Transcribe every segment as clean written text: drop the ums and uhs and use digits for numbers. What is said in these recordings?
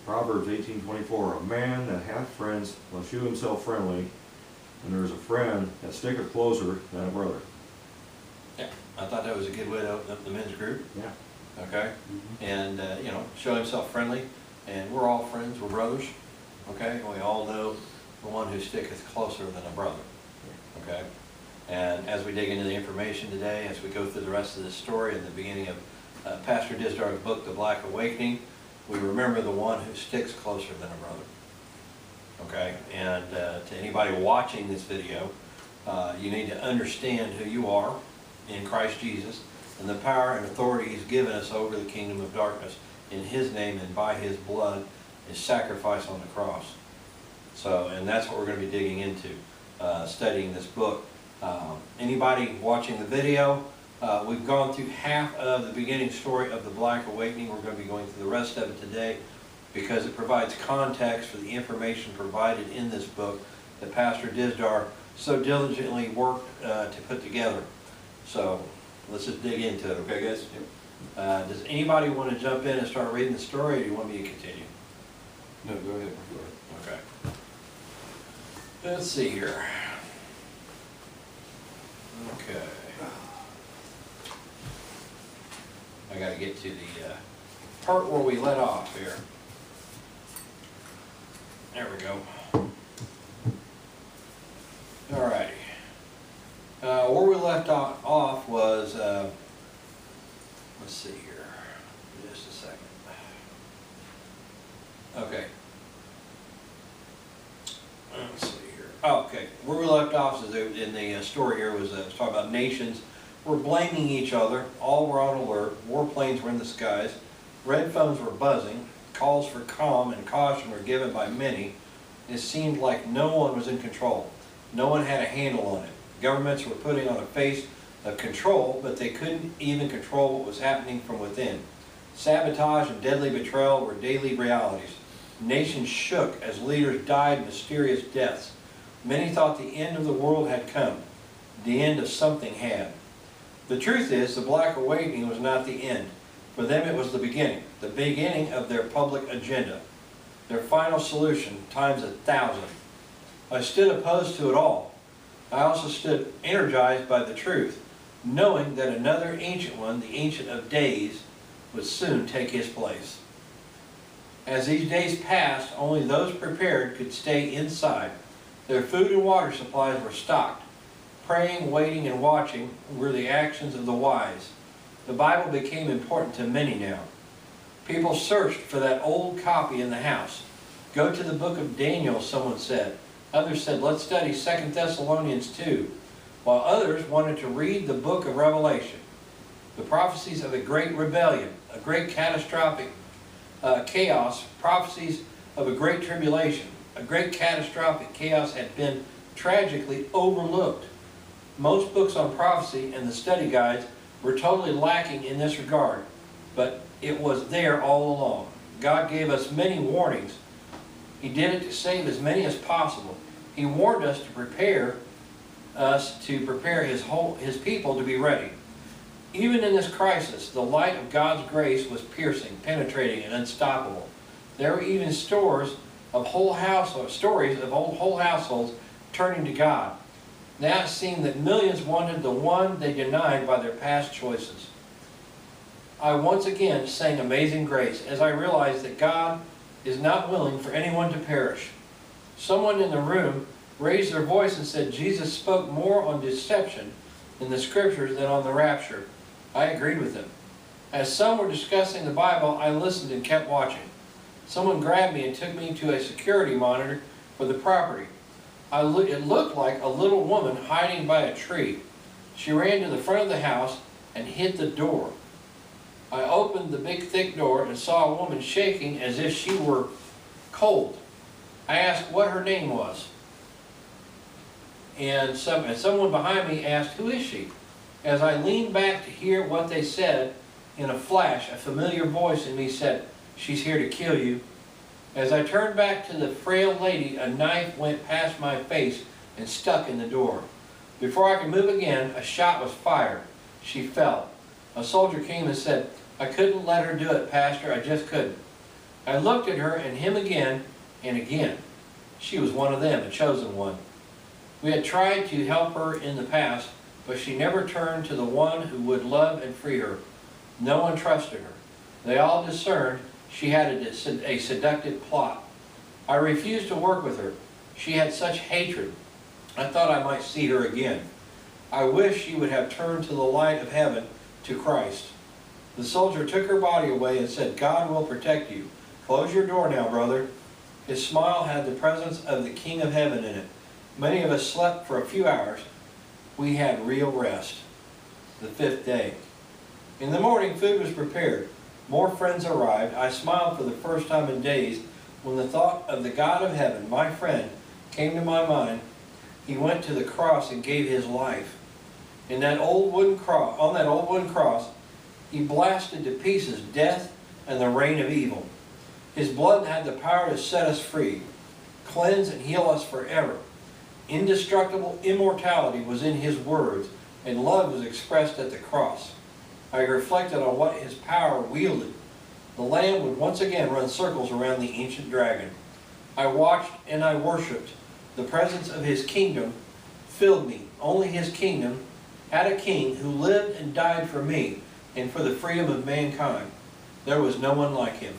Proverbs 18:24, a man that hath friends will shew himself friendly, and there is a friend that sticketh closer than a brother. Yeah, I thought that was a good way to open up the men's group. Yeah. Okay, and you know, show himself friendly, and we're all friends, we're brothers. Okay, we all know the one who sticketh closer than a brother. Okay, and as we dig into the information today, as we go through the rest of this story in the beginning of Pastor Dizdar's book, The Black Awakening, we remember the one who sticks closer than a brother. Okay, and to anybody watching this video, you need to understand who you are in Christ Jesus and the power and authority He's given us over the kingdom of darkness in His name and by His blood, His sacrifice on the cross. So, and that's what we're going to be digging into, studying this book. Anybody watching the video, we've gone through half of the beginning story of the Black Awakening. We're going to be going through the rest of it today because it provides context for the information provided in this book that Pastor Dizdar so diligently worked to put together. So let's just dig into it, okay guys? Does anybody want to jump in and start reading the story, or do you want me to continue? No, go ahead. Okay. Let's see here. Okay. I got to get to the part where we let off here. There we go. All righty. Where we left off was, let's see here, just a second. Okay. Let's see here. Oh, okay. Where we left off is in the story here was talking about nations were blaming each other. All were on alert. Warplanes were in the skies. Red phones were buzzing. Calls for calm and caution were given by many. It seemed like no one was in control. No one had a handle on it. Governments were putting on a face of control, but they couldn't even control what was happening from within. Sabotage and deadly betrayal were daily realities. Nations shook as leaders died mysterious deaths. Many thought the end of the world had come. The end of something had. The truth is, the Black Awakening was not the end. For them it was the beginning of their public agenda. Their final solution, times 1,000. I stood opposed to it all. I also stood energized by the truth, knowing that another ancient one, the Ancient of Days, would soon take his place. As these days passed, only those prepared could stay inside. Their food and water supplies were stocked. Praying, waiting, and watching were the actions of the wise. The Bible became important to many now. People searched for that old copy in the house. Go to the book of Daniel, someone said. Others said, let's study 2 Thessalonians 2. While others wanted to read the book of Revelation. The prophecies of a great rebellion, a great catastrophic chaos, prophecies of a great tribulation. A great catastrophic chaos had been tragically overlooked. Most books on prophecy and the study guides were totally lacking in this regard, but it was there all along. God gave us many warnings. He did it to save as many as possible. He warned us to prepare his people to be ready. Even in this crisis, the light of God's grace was piercing, penetrating, and unstoppable. There were even stories of whole households turning to God. Now it seemed that millions wanted the one they denied by their past choices. I once again sang Amazing Grace as I realized that God is not willing for anyone to perish. Someone in the room raised their voice and said Jesus spoke more on deception in the scriptures than on the rapture. I agreed with them. As some were discussing the Bible, I listened and kept watching. Someone grabbed me and took me to a security monitor for the property. It looked like a little woman hiding by a tree. She ran to the front of the house and hit the door. I opened the big thick door and saw a woman shaking as if she were cold. I asked what her name was. And someone behind me asked, who is she? As I leaned back to hear what they said, in a flash, a familiar voice in me said, she's here to kill you. As I turned back to the frail lady, a knife went past my face and stuck in the door. Before I could move again, a shot was fired. She fell. A soldier came and said, I couldn't let her do it, Pastor, I just couldn't. I looked at her and him again and again. She was one of them, a chosen one. We had tried to help her in the past, but she never turned to the one who would love and free her. No one trusted her. They all discerned she had a seductive plot. I refused to work with her. She had such hatred. I thought I might see her again. I wish she would have turned to the light of heaven, to Christ. The soldier took her body away and said, God will protect you. Close your door now, brother. His smile had the presence of the King of Heaven in it. Many of us slept for a few hours. We had real rest. The 5th day. In the morning, food was prepared. More friends arrived. I smiled for the first time in days when the thought of the God of heaven, my friend, came to my mind. He went to the cross and gave his life. On that old wooden cross, he blasted to pieces death and the reign of evil. His blood had the power to set us free, cleanse and heal us forever. Indestructible immortality was in his words, and love was expressed at the cross. I reflected on what his power wielded. The Lamb would once again run circles around the ancient dragon. I watched and I worshipped. The presence of his kingdom filled me. Only his kingdom had a king who lived and died for me and for the freedom of mankind. There was no one like him.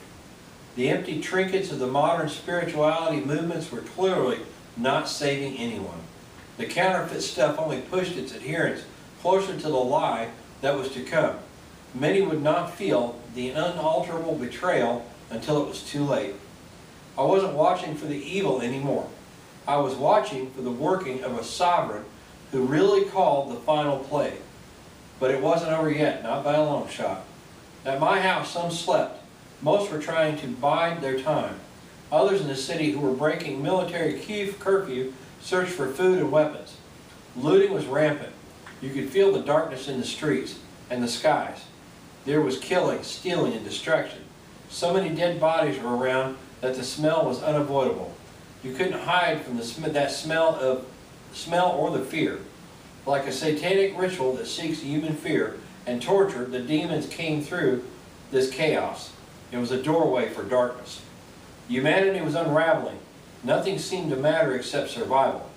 The empty trinkets of the modern spirituality movements were clearly not saving anyone. The counterfeit stuff only pushed its adherents closer to the lie that was to come. Many would not feel the unalterable betrayal until it was too late. I wasn't watching for the evil anymore. I was watching for the working of a sovereign who really called the final play. But it wasn't over yet, not by a long shot. At my house, some slept. Most were trying to bide their time. Others in the city who were breaking military curfew searched for food and weapons. Looting was rampant. You could feel the darkness in the streets and the skies. There was killing, stealing, and destruction. So many dead bodies were around that the smell was unavoidable. You couldn't hide from that smell or the fear. Like a satanic ritual that seeks human fear and torture, the demons came through this chaos. It was a doorway for darkness. Humanity was unraveling. Nothing seemed to matter except survival.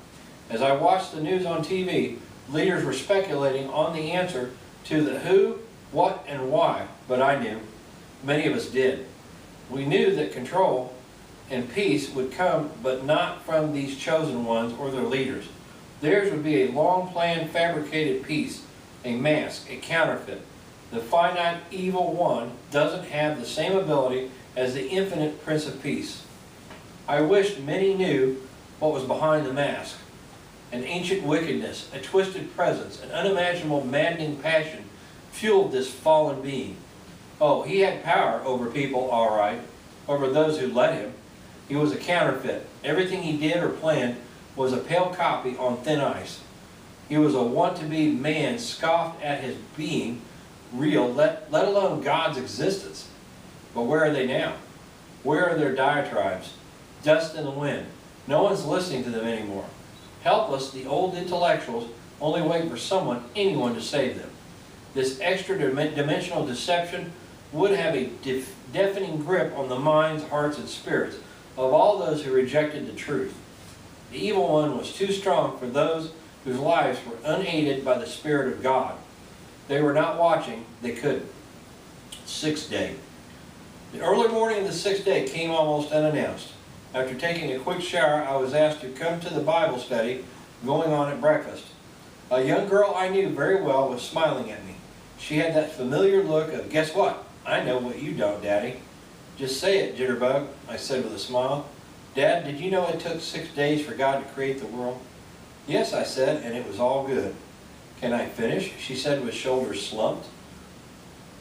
As I watched the news on TV, leaders were speculating on the answer to the who, what, and why, but I knew. Many of us did. We knew that control and peace would come, but not from these chosen ones or their leaders. Theirs would be a long-planned, fabricated peace, a mask, a counterfeit. The finite evil one doesn't have the same ability as the infinite Prince of Peace. I wished many knew what was behind the mask. An ancient wickedness, a twisted presence, an unimaginable maddening passion fueled this fallen being. Oh, he had power over people, all right, over those who let him. He was a counterfeit. Everything he did or planned was a pale copy on thin ice. He was a want-to-be man, scoffed at his being real, let alone God's existence. But where are they now? Where are their diatribes? Dust in the wind. No one's listening to them anymore. Helpless, the old intellectuals only wait for anyone to save them. This extra-dimensional deception would have a deafening grip on the minds, hearts, and spirits of all those who rejected the truth. The evil one was too strong for those whose lives were unaided by the Spirit of God. They were not watching, they couldn't. 6th day. The early morning of the 6th day came almost unannounced. After taking a quick shower, I was asked to come to the Bible study going on at breakfast. A young girl I knew very well was smiling at me. She had that familiar look of, guess what? I know what you don't, Daddy. Just say it, Jitterbug, I said with a smile. Dad, did you know it took 6 days for God to create the world? Yes, I said, and it was all good. Can I finish? She said with shoulders slumped.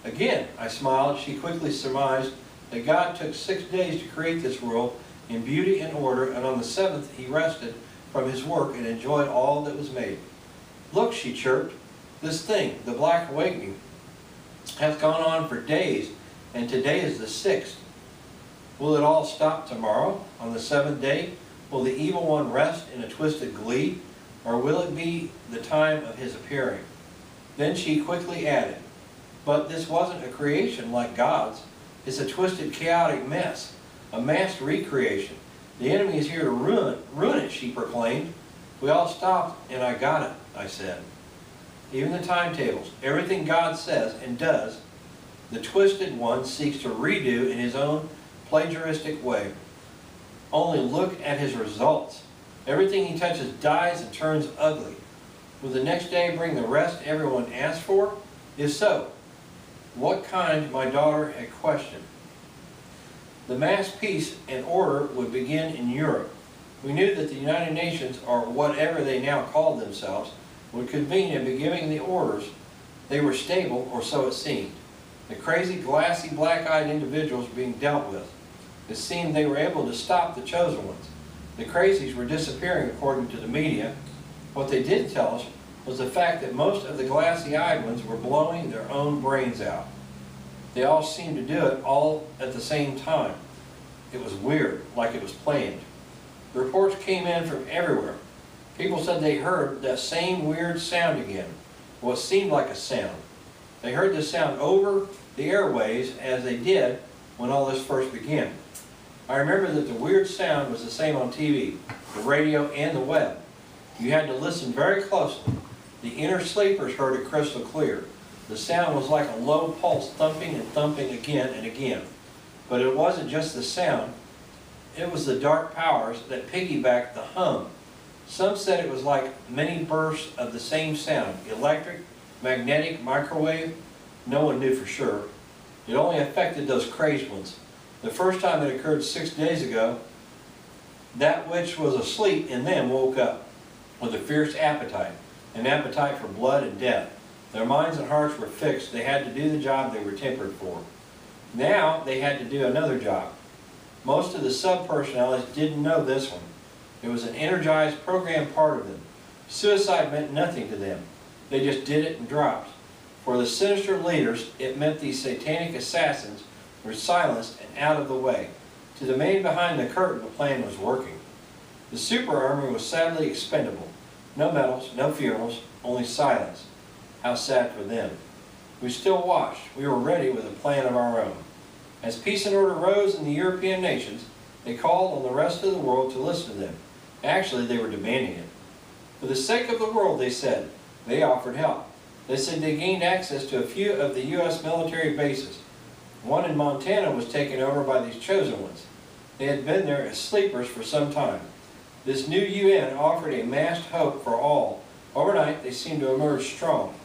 Again, I smiled. She quickly surmised that God took 6 days to create this world in beauty and order, and on the 7th he rested from his work and enjoyed all that was made. Look, she chirped, this thing, the Black Awakening, has gone on for days, and today is the 6th. Will it all stop tomorrow, on the 7th day? Will the evil one rest in a twisted glee, or will it be the time of his appearing? Then she quickly added, but this wasn't a creation like God's. It's a twisted, chaotic mess. A mass recreation. The enemy is here to ruin it, she proclaimed. We all stopped, and I got it, I said. Even the timetables, everything God says and does, the twisted one seeks to redo in his own plagiaristic way. Only look at his results. Everything he touches dies and turns ugly. Will the next day bring the rest everyone asked for? If so, what kind, my daughter had questioned. The mass peace and order would begin in Europe. We knew that the United Nations, or whatever they now called themselves, would convene and be giving the orders. They were stable, or so it seemed. The crazy, glassy, black-eyed individuals being dealt with. It seemed they were able to stop the chosen ones. The crazies were disappearing according to the media. What they did tell us was the fact that most of the glassy-eyed ones were blowing their own brains out. They all seemed to do it all at the same time. It was weird, like it was planned. The reports came in from everywhere. People said they heard that same weird sound again, what seemed like a sound. They heard the sound over the airways as they did when all this first began. I remember that the weird sound was the same on TV, the radio, and the web. You had to listen very closely. The inner sleepers heard it crystal clear. The sound was like a low pulse thumping and thumping again and again. But it wasn't just the sound. It was the dark powers that piggybacked the hum. Some said it was like many bursts of the same sound, electric, magnetic, microwave. No one knew for sure. It only affected those crazed ones. The first time it occurred 6 days ago, that which was asleep in them woke up with a fierce appetite, an appetite for blood and death. Their minds and hearts were fixed. They had to do the job they were tempered for. Now they had to do another job. Most of the sub-personalities didn't know this one. It was an energized, programmed part of them. Suicide meant nothing to them. They just did it and dropped. For the sinister leaders, it meant these satanic assassins were silenced and out of the way. To the man behind the curtain, the plan was working. The super army was sadly expendable. No medals, no funerals, only silence. How sad for them. We still watched. We were ready with a plan of our own. As peace and order rose in the European nations, they called on the rest of the world to listen to them. Actually, they were demanding it. For the sake of the world, they said, they offered help. They said they gained access to a few of the U.S. military bases. One in Montana was taken over by these chosen ones. They had been there as sleepers for some time. This new UN offered a massed hope for all. Overnight, they seemed to emerge strong.